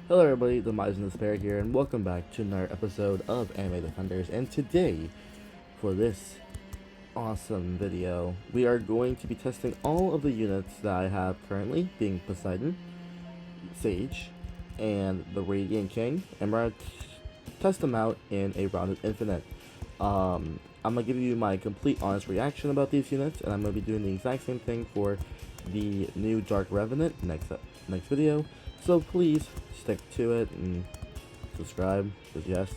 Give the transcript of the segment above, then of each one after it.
Hello everybody, the Mice and Despair here, and welcome back to another episode of Anime Defenders. And today, for this awesome video, we are going to be testing all of the units that I have currently, being Poseidon, Sage, and the Radiant King, and we're going to test them out in a round of Infinite. I'm going to give you my complete honest reaction about these units, and I'm going to be doing the exact same thing for the new Dark Revenant next video. So please stick to it and subscribe, because yes.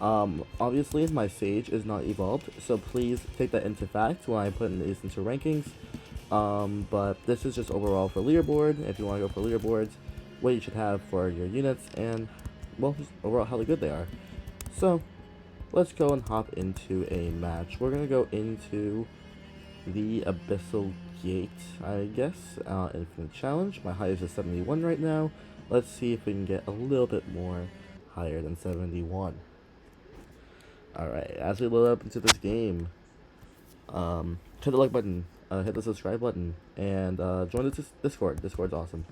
Obviously my Sage is not evolved, so please take that into fact when I put these into rankings. But this is just overall for leaderboard, if you want to go for leaderboards, what you should have for your units, and, well, just overall how good they are. So, let's go and hop into a match. We're going to go into the Abyssal Gate, I guess, Infinite Challenge. My highest is 71 right now. Let's see if we can get a little bit more higher than 71. Alright, as we load up into this game, hit the like button, hit the subscribe button, and join the Discord. Discord's awesome.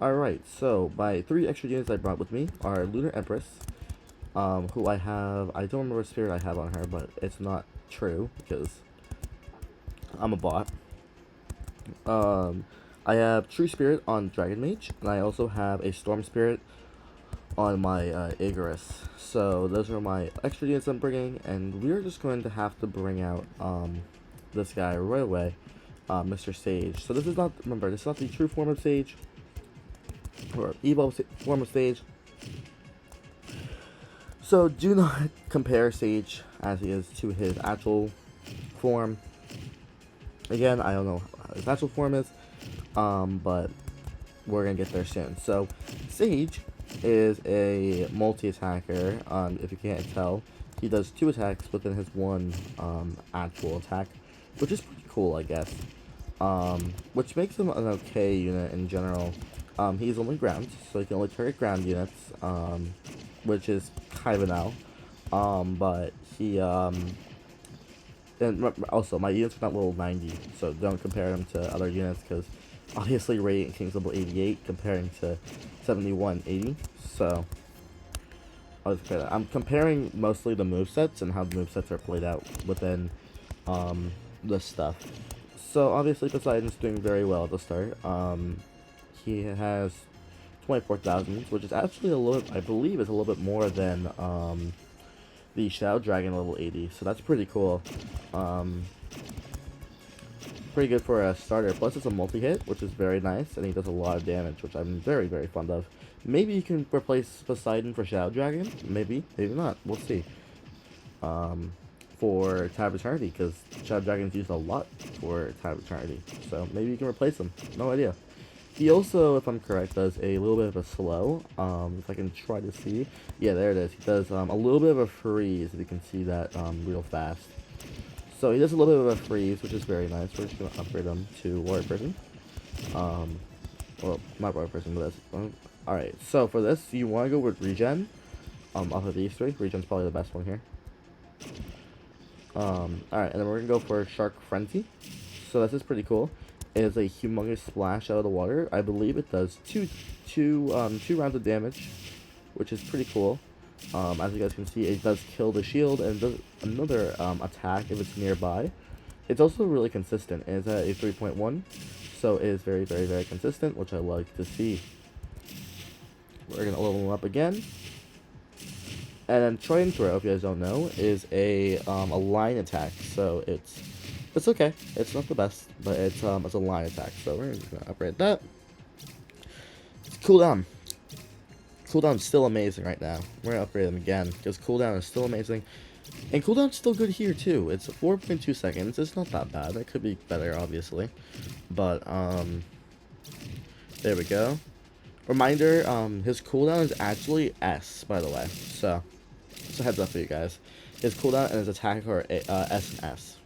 Alright, so my 3 extra units I brought with me are Lunar Empress, who I don't remember what spirit I have on her, but it's not true, because I'm a bot. I have True Spirit on Dragon Mage, and I also have a Storm Spirit on my Icarus. So those are my extra units I'm bringing, and we're just going to have to bring out this guy right away, Mr. Sage. So this is not, remember, this is not the true form of Sage, or evil form of Sage. So do not compare Sage as he is to his actual form. Again, I don't know how his actual form is, but we're gonna get there soon. So, Sage is a multi-attacker. If you can't tell, he does 2 attacks within his 1 actual attack, which is pretty cool, I guess. Which makes him an okay unit in general. He's only ground, so he can only target ground units, which is kind of an L. But he and also, my units are not level 90, so don't compare them to other units, because obviously Radiant King's level 88 comparing to 71, 80, so I'll just compare that. I'm comparing mostly the movesets and how the movesets are played out within this stuff. So obviously Poseidon's doing very well at the start. He has 24,000, which is actually a little, I believe is a little bit more than the Shadow Dragon level 80, so that's pretty cool. Pretty good for a starter. Plus it's a multi-hit, which is very nice, and he does a lot of damage, which I'm very, very fond of. Maybe you can replace Poseidon for Shadow Dragon. Maybe, maybe not. We'll see. For Tide of Eternity, because Shadow Dragon's used a lot for Tide of Eternity. So maybe you can replace him. No idea. He also, if I'm correct, does a little bit of a slow. If I can try to see. Yeah, there it is. He does a little bit of a freeze, if you can see that real fast. So he does a little bit of a freeze, which is very nice. We're just going to upgrade him to Warrior Person. Well, not Warrior Person, but this. Alright, so for this, you want to go with Regen. Off of these 3. Regen's probably the best one here. Alright, and then we're going to go for Shark Frenzy. So this is pretty cool. It is a humongous splash out of the water. I believe it does two rounds of damage, which is pretty cool. As you guys can see, it does kill the shield and does another attack if it's nearby. It's also really consistent. It's at a 3.1, so it is very, very, very consistent, which I like to see. We're gonna level him up again. And then Try and Throw, if you guys don't know, is a line attack. So it's okay. It's not the best, but it's a line attack. So we're just gonna upgrade that. Cooldown. Cooldown's still amazing right now. We're gonna upgrade them again, because cooldown is still amazing. And cooldown's still good here too. It's 4.2 seconds. It's not that bad. It could be better, obviously. But there we go. Reminder, his cooldown is actually S, by the way. So just a heads up for you guys. His cooldown and his attack are S and S.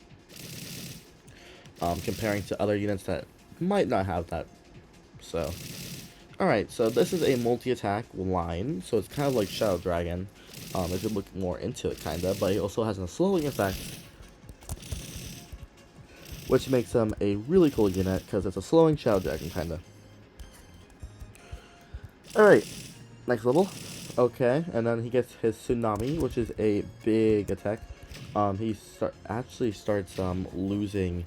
Comparing to other units that might not have that. So, alright, so this is a multi-attack line, so it's kind of like Shadow Dragon, if you look more into it, kinda, but he also has a slowing effect, which makes him a really cool unit, because it's a slowing Shadow Dragon, kinda. Alright, Next level. Okay, and then he gets his Tsunami, which is a big attack. He actually starts losing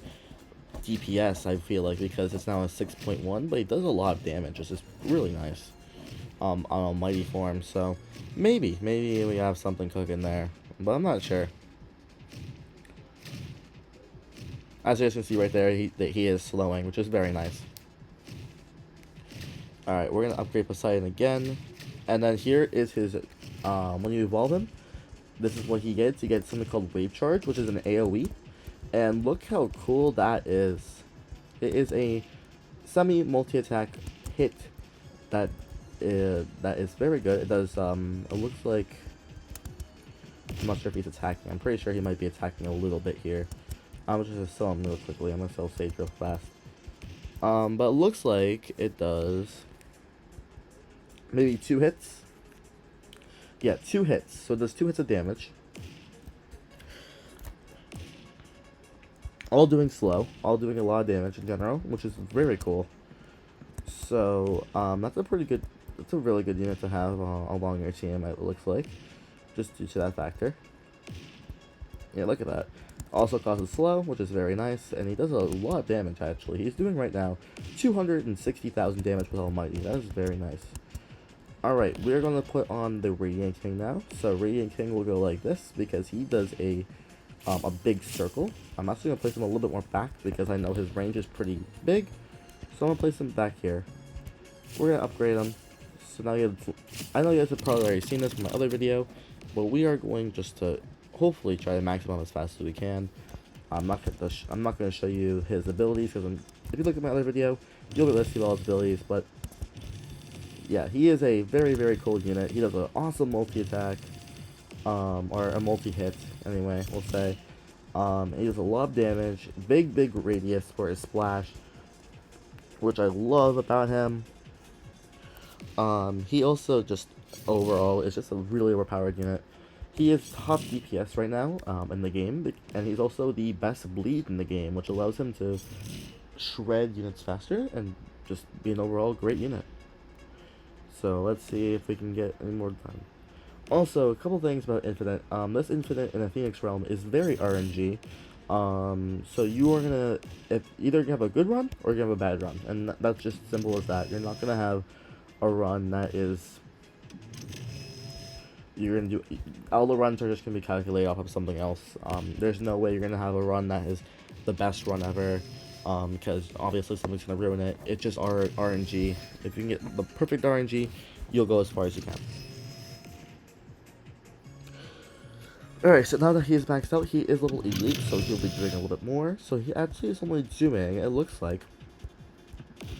DPS, I feel like, because it's now a 6.1, but he does a lot of damage, which is really nice. On Almighty form, so maybe we have something cooking there, but I'm not sure. As you guys can see right there, he is slowing, which is very nice. Alright, we're gonna upgrade Poseidon again, and then here is his, when you evolve him, this is what he gets. He gets something called Wave Charge, which is an AoE, and look how cool that is. It is a semi-multi-attack hit that is very good. It does, it looks like, I'm not sure if he's attacking. I'm pretty sure he might be attacking a little bit here. I'm just gonna sell him real quickly. I'm gonna sell Sage real fast. But it looks like it does maybe 2 hits. Yeah, 2 hits. So it does 2 hits of damage. All doing slow. All doing a lot of damage in general, which is very cool. So, that's a really good unit to have along your team, it looks like. Just due to that factor. Yeah, look at that. Also causes slow, which is very nice, and he does a lot of damage, actually. He's doing right now 260,000 damage with Almighty. That is very nice. Alright, we're going to put on the Radiant King now. So Radiant King will go like this, because he does a big circle. I'm actually going to place him a little bit more back, because I know his range is pretty big. So I'm going to place him back here. We're going to upgrade him. So now I know you guys have probably already seen this from my other video, but we are going just to hopefully try to max him out as fast as we can. I'm not going to show you his abilities, because if you look at my other video, you'll be able to see all his abilities, but yeah, he is a very, very cool unit. He does an awesome multi-attack, or a multi-hit, anyway, we'll say. He does a lot of damage, big radius for his splash, which I love about him. He also just, overall, is just a really overpowered unit. He is top DPS right now, in the game, and he's also the best bleed in the game, which allows him to shred units faster, and just be an overall great unit. So let's see if we can get any more done. Also, a couple things about Infinite. This Infinite in Athenyx Realm is very RNG. So you are gonna, if either you have a good run or you have a bad run, and that's just simple as that. You're not gonna have a run that is, you're gonna do, all the runs are just gonna be calculated off of something else. There's no way you're gonna have a run that is the best run ever, because obviously something's gonna ruin it. It's just RNG. If you can get the perfect RNG, you'll go as far as you can. Alright, so now that he is maxed out, he is level 88, so he'll be doing a little bit more. So he actually is only doing, it looks like,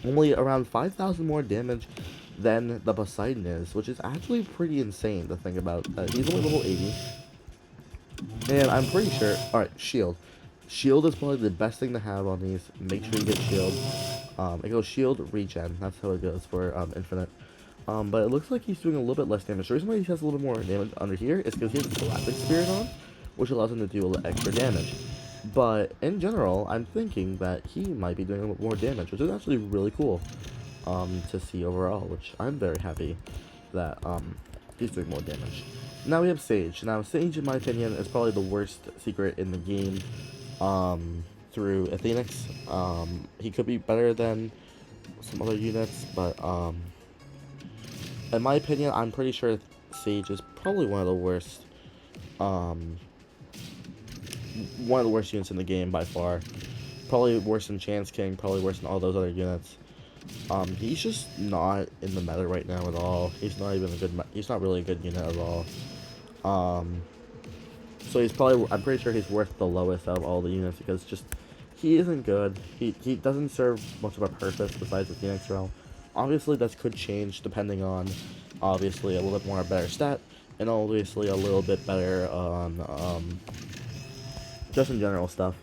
only around 5,000 more damage than the Poseidon is, which is actually pretty insane to think about. He's only level 80. And I'm pretty sure, alright, shield. Shield is probably the best thing to have on these. Make sure you get shield. It goes shield, regen. That's how it goes for Infinite. But it looks like he's doing a little bit less damage. The reason why he has a little more damage under here is because he has Galactic Spirit on, which allows him to do a little extra damage. But in general, I'm thinking that he might be doing a little more damage, which is actually really cool to see overall, which I'm very happy that he's doing more damage. Now we have Sage. Now Sage, in my opinion, is probably the worst secret in the game through Athenyx. He could be better than some other units, but in my opinion, I'm pretty sure Sage is probably one of the worst units in the game by far. Probably worse than Chance King, probably worse than all those other units. He's just not in the meta right now at all. He's not really a good unit at all. So he's probably, I'm pretty sure he's worth the lowest out of all the units, because just, he isn't good. He doesn't serve much of a purpose besides the Athenyx Realm. Obviously, that could change depending on, obviously, a little bit more better stat, and obviously a little bit better on, just in general stuff.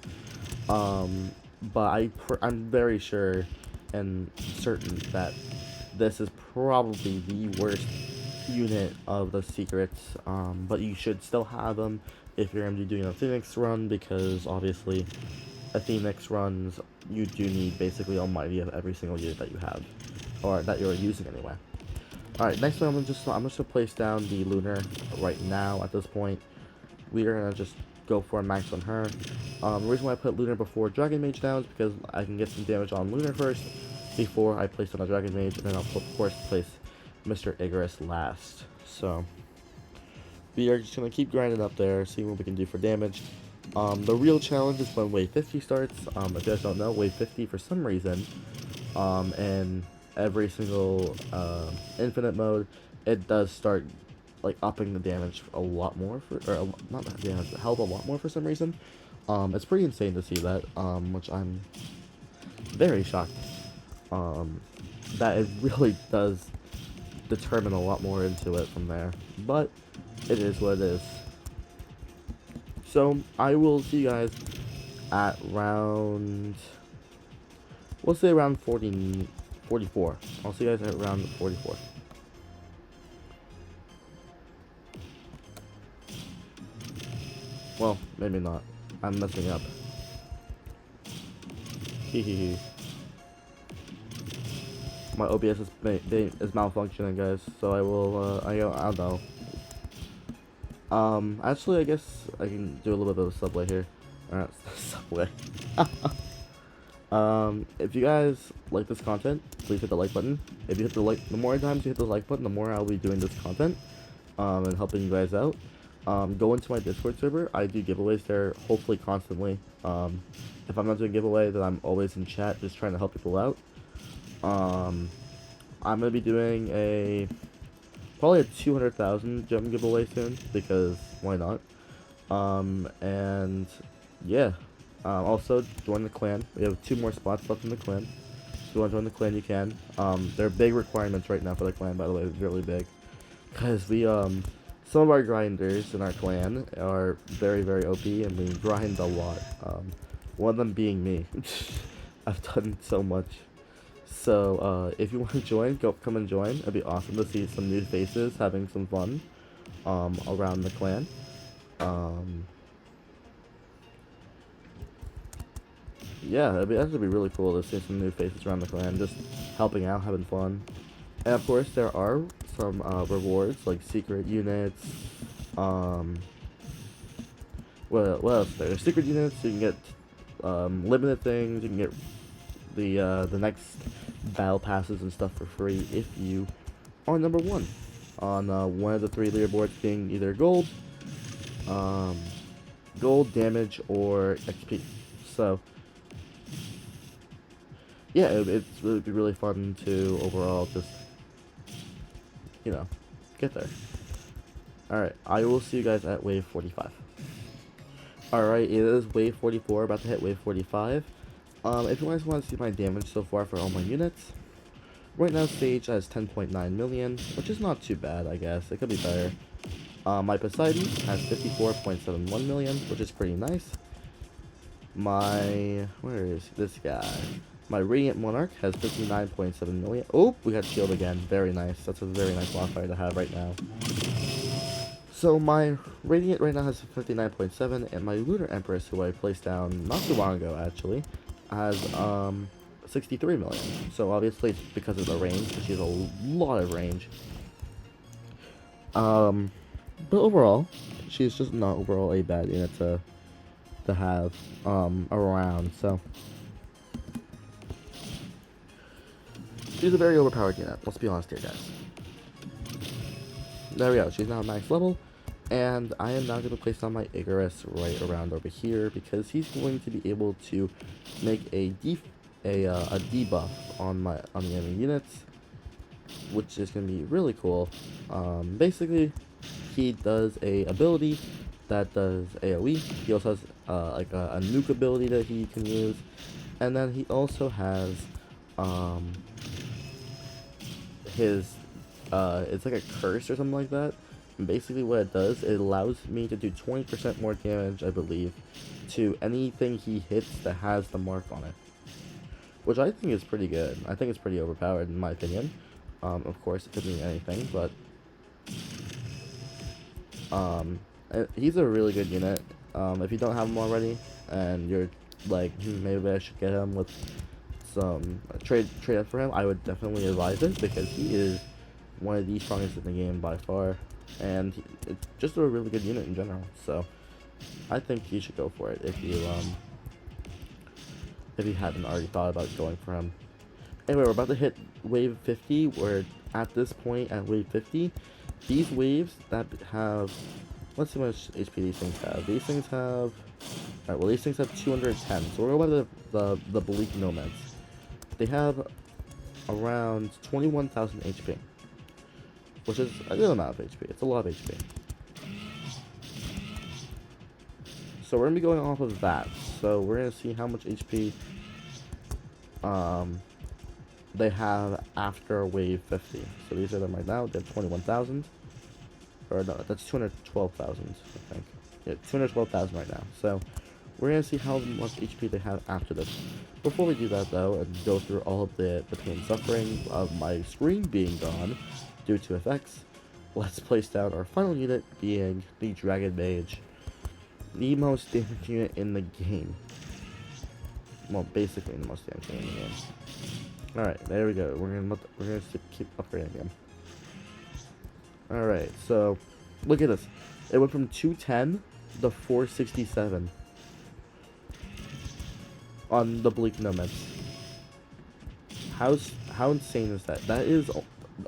But I'm very sure and certain that this is probably the worst unit of the secrets, but you should still have them if you're going to be doing a Athenyx run, because obviously Athenyx runs, you do need basically Almighty of every single unit that you have, or that you're using anyway. Alright, next one I'm just gonna place down the Lunar right now at this point. We are gonna just go for a max on her. The reason why I put Lunar before Dragon Mage down is because I can get some damage on Lunar first before I place on a Dragon Mage, and then I'll of course place Mr. Icarus last. So we are just gonna keep grinding up there, seeing what we can do for damage. The real challenge is when wave 50 starts. If you guys don't know, wave 50 for some reason, in every single infinite mode, it does start like upping the damage a lot more not the damage, the health a lot more for some reason. It's pretty insane to see that, which I'm very shocked. That it really does determine a lot more into it from there, but it is what it is. So I will see you guys at round, we'll say around 44. I'll see you guys at round 44. Well, maybe not. I'm messing up. Hehehe. My OBS is malfunctioning, guys. So I will. I don't know. Actually, I guess I can do a little bit of a subway here. Alright, subway. If you guys like this content, please hit the like button. If you hit the more times you hit the like button, the more I'll be doing this content, and helping you guys out. Go into my Discord server. I do giveaways there, hopefully constantly. If I'm not doing giveaway, then I'm always in chat, just trying to help people out. I'm gonna be doing probably a 200,000 gem giveaway soon, because why not? And yeah. Also, join the clan. We have 2 more spots left in the clan. If you want to join the clan, you can. There are big requirements right now for the clan, by the way. It's really big. Because we, some of our grinders in our clan are very, very OP, and we grind a lot. One of them being me. I've done so much. So, if you want to join, come and join. It'd be awesome to see some new faces having some fun, around the clan. Yeah, that'd actually be really cool to see some new faces around the clan, just helping out, having fun. And of course, there are some rewards, like secret units. What else? There's secret units. You can get limited things. You can get the next battle passes and stuff for free if you are number 1 on one of the 3 leaderboards, being either gold, damage, or XP. So yeah, it'd be really fun to overall just, you know, get there. Alright, I will see you guys at wave 45. Alright, it is wave 44, about to hit wave 45. If you guys want to see my damage so far for all my units, right now Sage has 10.9 million, which is not too bad, I guess. It could be better. My Poseidon has 54.71 million, which is pretty nice. Where is this guy? My Radiant Monarch has 59.7 million. Oh, we got shield again. Very nice. That's a very nice modifier to have right now. So my Radiant right now has 59.7, and my Lunar Empress, who I placed down not too long ago actually, has 63 million. So obviously it's because of the range, because she has a lot of range. But overall, she's just not overall a bad unit to have around. So she's a very overpowered unit, let's be honest here, guys. There we go, she's now max level, and I am now going to place down my Icarus right around over here, because he's going to be able to make a debuff on the enemy units, which is going to be really cool. Basically, he does a ability that does AoE. He also has like a nuke ability that he can use, and then he also has his it's like a curse or something like that. And basically what it does, it allows me to do 20% more damage, I believe, to anything he hits that has the mark on it, which I think is pretty good. I think it's pretty overpowered in my opinion. Of course it could mean anything, but he's a really good unit. If you don't have him already and you're like, maybe I should get him with some trade up for him, I would definitely advise it, because he is one of the strongest in the game by far, and it's just a really good unit in general. So I think you should go for it if you hadn't already thought about going for him. Anyway, we're about to hit wave 50. We're at this point at wave 50. These waves that have, let's see how much HP these things have. These things have, alright, well these things have 210. So we're going to the Bleak Nomads. They have around 21,000 HP, which is a good amount of HP. It's a lot of HP. So we're going to be going off of that. So we're going to see how much HP they have after wave 50. So these are them right now. They have 21,000. Or no, that's 212,000, I think. Yeah, 212,000 right now. So we're going to see how much HP they have after this. Before we do that, though, and go through all of the pain and suffering of my screen being gone due to effects, let's place down our final unit, being the Dragon Mage. The most damage unit in the game. Well, basically the most damage unit in the game. Alright, there we go. We're gonna keep upgrading him. Alright, so look at this. It went from 210 to 467 on the Bleak Nomads. How insane is that? That is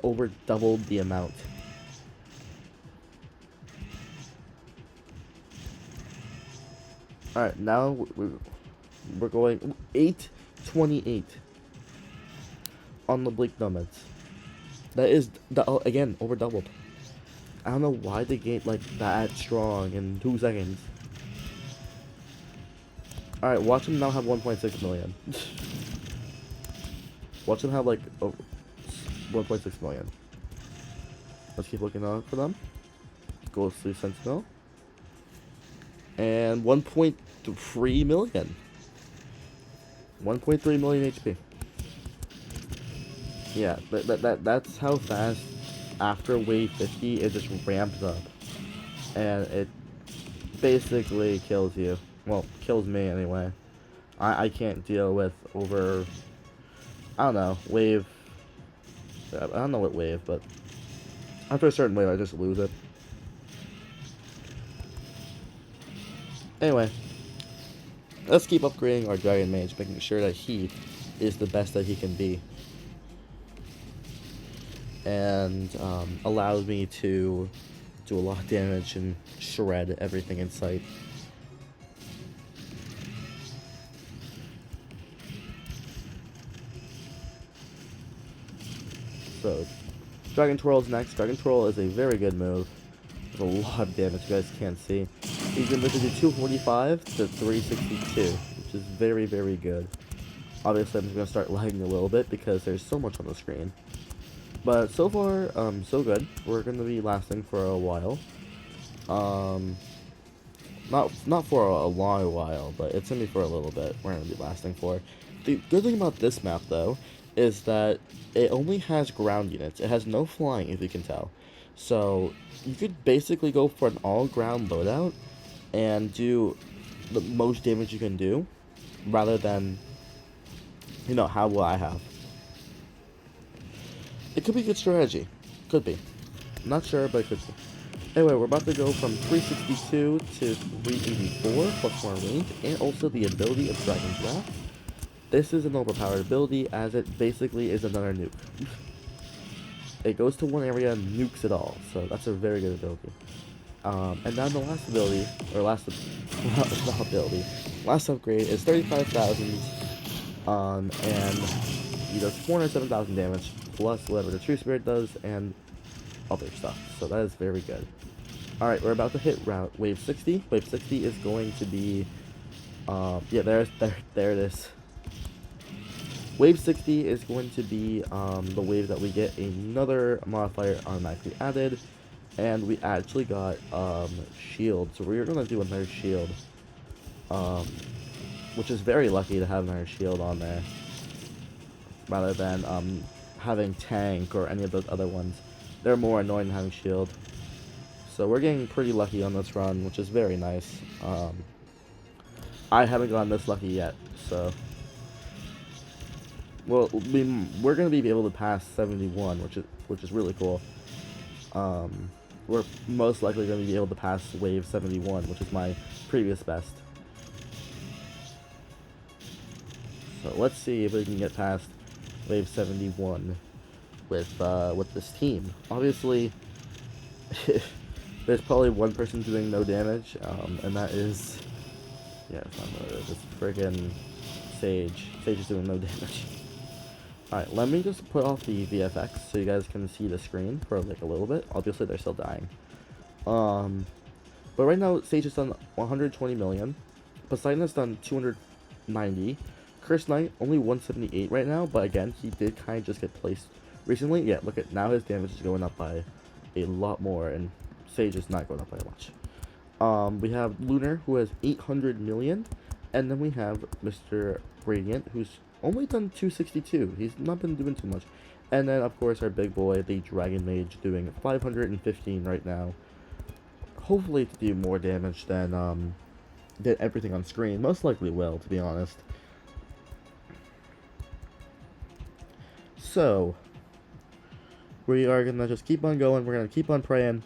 over double the amount. Alright, now we're going 828 on the Bleak Nomads. That is, again, over doubled. I don't know why they get like that strong in 2 seconds. Alright, watch them now have 1.6 million. Watch them have like 1.6 million. Let's keep looking out for them. Ghostly Sentinel. And 1.3 million. 1.3 million HP. Yeah, that's how fast after wave 50 it just ramps up. And it basically kills you. Well, kills me anyway. I can't deal with over, I don't know, wave, I don't know what wave, but after a certain wave I just lose it. Anyway, let's keep upgrading our Dragon Mage, making sure that he is the best that he can be. And allows me to do a lot of damage and shred everything in sight. So, Dragon Twirl is next. Dragon Twirl is a very good move. There's a lot of damage you guys can't see. He's been moved to 245 to 362, which is very, very good. Obviously, I'm just going to start lagging a little bit because there's so much on the screen. But so far, so good. We're going to be lasting for a while. Not for a long while, but it's going to be for a little bit. We're going to be lasting for. The good thing about this map, though, is that it only has ground units. It has no flying, if you can tell. So you could basically go for an all-ground loadout and do the most damage you can do, rather than, you know, how will I have. It could be a good strategy. Could be. I'm not sure, but it could be. Anyway, we're about to go from 362 to 384, plus more range, and also the ability of Dragon's Wrath. This is an overpowered ability, as it basically is another nuke. It goes to one area and nukes it all, so that's a very good ability. And then the last ability, or last upgrade is 35,000, and he does 407,000 damage, plus whatever the True Spirit does, and other stuff. So that is very good. Alright, we're about to hit wave 60. Wave 60 is going to be, yeah, there it is. Wave 60 is going to be the wave that we get another modifier automatically added, and we actually got shield, so we're going to do another shield, which is very lucky to have another shield on there, rather than having tank or any of those other ones. They're more annoying than having shield. So we're getting pretty lucky on this run, which is very nice. I haven't gotten this lucky yet, so... Well, we're going to be able to pass 71, which is really cool. We're most likely going to be able to pass wave 71, which is my previous best. So let's see if we can get past wave 71 with this team. Obviously, there's probably one person doing no damage, and that is, yeah, it's not Moto, it's friggin' Sage. Sage is doing no damage. Alright, let me just put off the VFX so you guys can see the screen for like a little bit. Obviously, they're still dying. But right now, Sage has done 120 million. Poseidon has done 290. Curse Knight, only 178 right now, but again, he did kind of just get placed recently. Yeah, look at, now his damage is going up by a lot more, and Sage is not going up by much. We have Lunar, who has 800 million, and then we have Mr. Radiant, who's only done 262. He's not been doing too much. And then, of course, our big boy, the Dragon Mage, doing 515 right now. Hopefully to do more damage than everything on screen. Most likely will, to be honest. So, we are going to just keep on going. We're going to keep on praying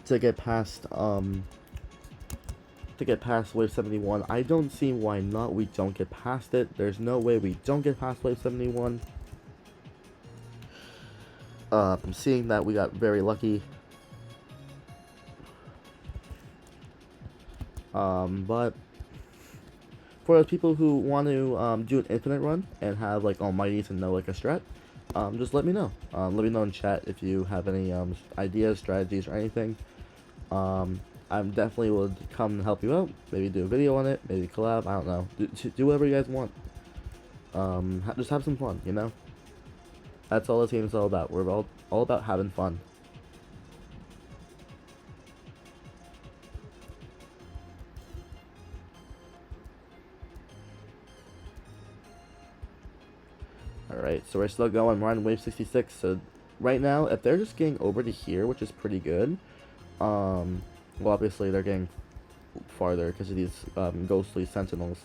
to get past wave 71. I don't see why not we don't get past it. There's no way we don't get past wave 71. I'm seeing that we got very lucky. But for those people who want to do an infinite run and have like almighties and know like a strat, just let me know. Let me know in chat if you have any ideas, strategies, or anything. I'm definitely will come and help you out. Maybe do a video on it. Maybe collab. I don't know. Do whatever you guys want. Just have some fun, you know? That's all this game is all about. We're all about having fun. Alright, so we're still going. We're on wave 66. So right now, if they're just getting over to here, which is pretty good, well, obviously they're getting farther because of these ghostly sentinels.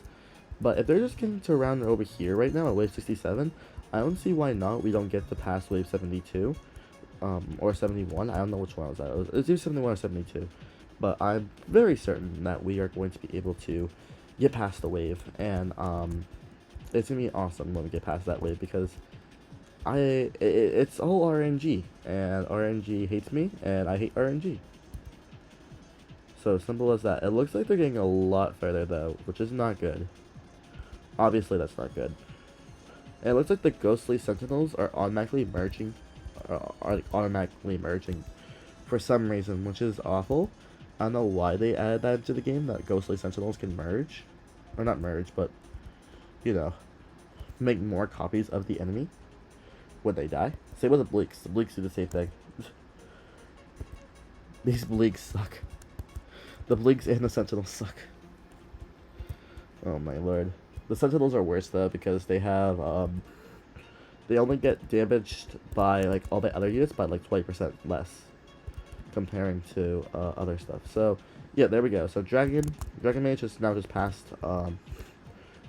But if they're just getting to around over here right now at wave 67, I don't see why not we don't get to pass wave 72 or 71. I don't know which one was that. It was either 71 or 72. But I'm very certain that we are going to be able to get past the wave, and it's gonna be awesome when we get past that wave, because it's all RNG, and RNG hates me, and I hate RNG. So simple as that. It looks like they're getting a lot further though, which is not good. Obviously that's not good. And it looks like the ghostly sentinels are automatically merging, for some reason, which is awful. I don't know why they added that into the game, that ghostly sentinels can merge, or not merge, but you know, make more copies of the enemy when they die. Same with the bleaks. The bleaks do the same thing. These bleaks suck. The bleaks and the sentinels suck. Oh my lord. The sentinels are worse though, because they have they only get damaged by like all the other units by like 20% less comparing to other stuff. So yeah, there we go. So Dragon Mage has now just passed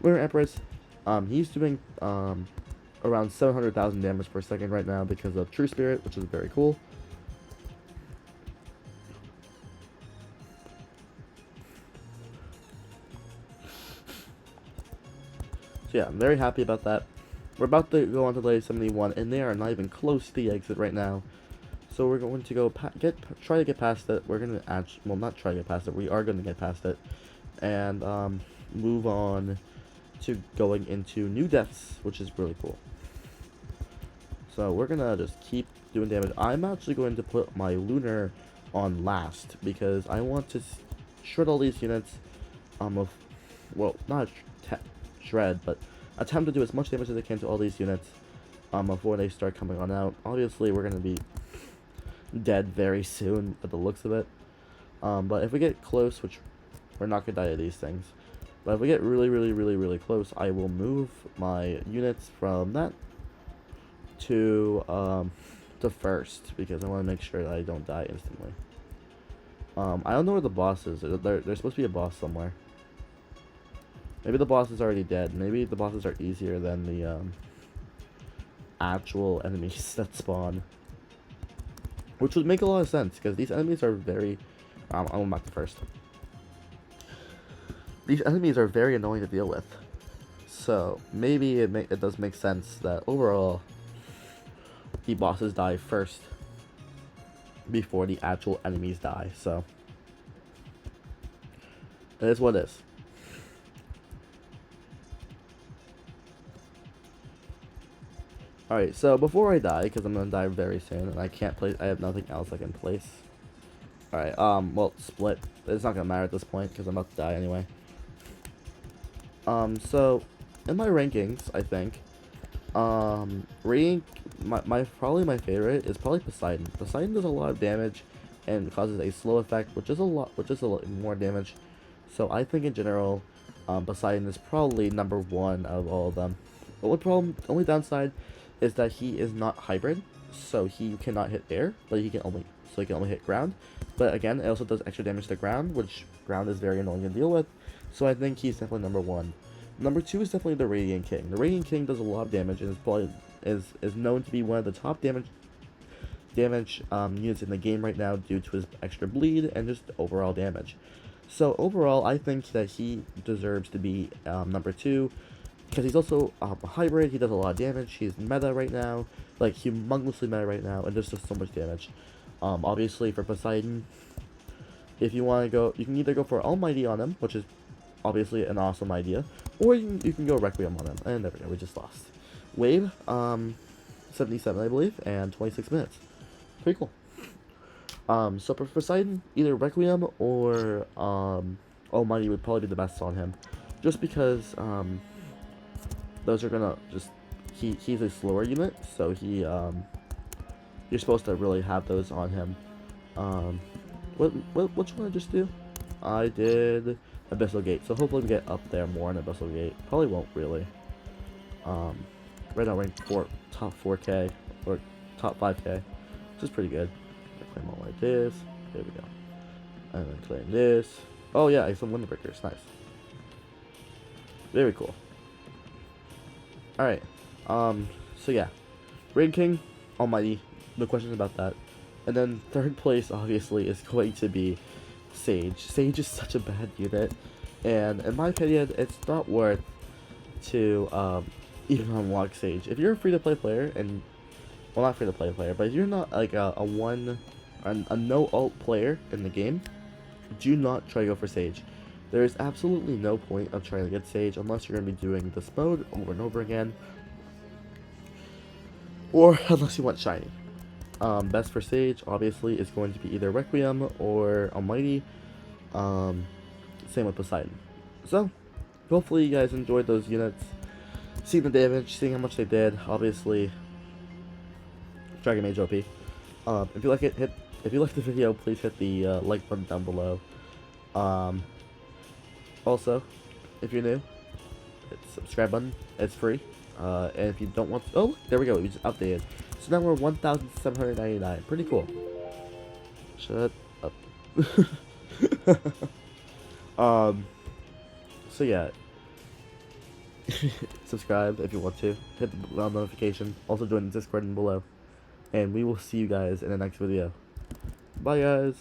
Lunar Empress. He's doing around 700,000 damage per second right now because of True Spirit, which is very cool. So yeah, I'm very happy about that. We're about to go on to wave 71, and they are not even close to the exit right now. So we're going to go try to get past it. We're gonna well, not try to get past it. We are going to get past it, and move on to going into new deaths, which is really cool. So we're gonna just keep doing damage. I'm actually going to put my Lunar on last because I want to shred all these units. Well, not shred, but attempt to do as much damage as I can to all these units before they start coming on out. Obviously, we're gonna be dead very soon at the looks of it. But if we get close, which we're not gonna die to these things, but if we get really close, I will move my units from that to first, because I want to make sure that I don't die instantly. I don't know where the boss is. There's supposed to be a boss somewhere. Maybe the boss is already dead. Maybe the bosses are easier than the actual enemies that spawn. Which would make a lot of sense, because these enemies are very... I'm back to first. These enemies are very annoying to deal with. So, maybe it does make sense that overall, the bosses die first before the actual enemies die. So, it is what it is. Alright, so before I die, because I'm going to die very soon, and I can't place... I have nothing else I can place. Alright, well, split. It's not going to matter at this point, because I'm about to die anyway. So, in my rankings, I think, probably my favorite is probably Poseidon. Poseidon does a lot of damage, and causes a slow effect, which is a lot more damage. So I think in general, Poseidon is probably number 1 out of all of them. The only downside is that he is not hybrid, so he cannot hit air, but he can only hit ground. But again, it also does extra damage to ground, which ground is very annoying to deal with. So I think he's definitely number 1. Number 2 is definitely the Radiant King. The Radiant King does a lot of damage and is probably is known to be one of the top damage units in the game right now due to his extra bleed and just overall damage. So overall, I think that he deserves to be number 2, because he's also a hybrid. He does a lot of damage. He's meta right now, like humongously meta right now, and just does so much damage. Obviously for Poseidon, if you want to go, you can either go for Almighty on him, which is obviously an awesome idea, or you can go Requiem on him. And there we go, we just lost. Wave, 77 I believe, and 26 minutes. Pretty cool. So for Poseidon, either Requiem or Almighty would probably be the best on him, just because those are gonna just he's a slower unit, so you're supposed to really have those on him. Which one did I just do? I did Abyssal Gate, so hopefully we get up there more in Abyssal Gate. Probably won't really. Right now rank top 4K or top 5K, which is pretty good. I claim all like this. There we go. And then claim this. Oh yeah, I have some Windbreakers. Nice. Very cool. Alright. So yeah. Raid King, Almighty. No questions about that. And then third place obviously is going to be Sage. Sage is such a bad unit, and in my opinion, it's not worth to even unlock Sage. If you're a free-to-play player, and well, not free-to-play player, but if you're not like a no ult player in the game, do not try to go for Sage. There is absolutely no point of trying to get Sage unless you're going to be doing this mode over and over again, or unless you want shiny. Best for Sage, obviously, is going to be either Requiem or Almighty. Same with Poseidon. So, hopefully you guys enjoyed those units. Seeing the damage, seeing how much they did. Obviously, Dragon Mage OP. If you like it, if you like the video, please hit the like button down below. Also, if you're new, hit the subscribe button. It's free. And if you don't want to, oh, there we go. We just updated. So now we're 1,799. Pretty cool. Shut up. So yeah. Subscribe if you want to. Hit the bell notification. Also join the Discord below. And we will see you guys in the next video. Bye guys.